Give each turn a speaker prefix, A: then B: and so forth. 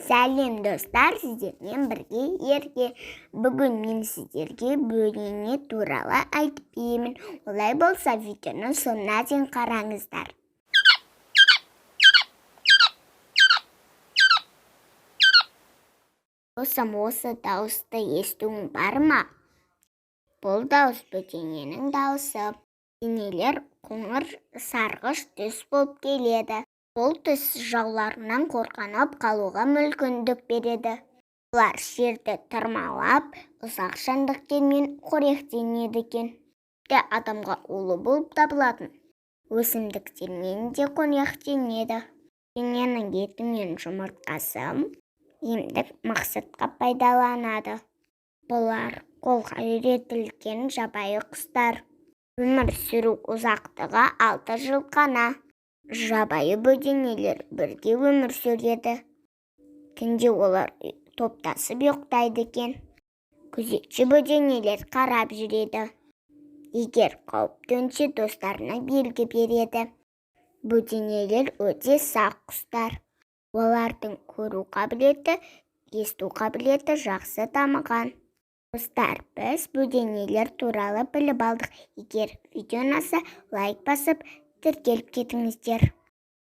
A: Сәлем достар, сіздермен бірге ерге. Бүгін мен сіздерге бөдене туралы айтып беремін. Олай болса, видеоны соңына дейін қараңыздар. Досым, осы дауысты естуің бар ма? Бұл дауыс бөдененің дауысы. Бөденелер қоңыр сарғыш түс болып келеді. Бұл түс жауларынан қорғанып қалуға мүмкіндік береді. Олар жерді тырмалап, ұсақ жәндіктермен қоректенеді екен. Тіпті адамға улы болып табылатын өсімдіктермен де қоректенеді. Бөдененің еті мен жұмыртқасы емдік мақсатқа пайдаланады. Бұлар қолға үйретілген жабайы құстар. Өмір сүру ұзақтығы 6 жыл қана. Жабайы бөденелер бірге өмір сүреді. Түнде олар топтасып ұйықтайды екен. Күзетші бөденелер қарап жүреді. Егер қауіп төнсе, достарына белгі береді. Бөденелер өте сақ құстар. Олардың көру қабілеті, есту қабілеті жақсы дамыған. Достар, біз бөденелер туралы біліп алдық. Егер видео ұнаса, лайк басып, тіркеліп кетіңіздер.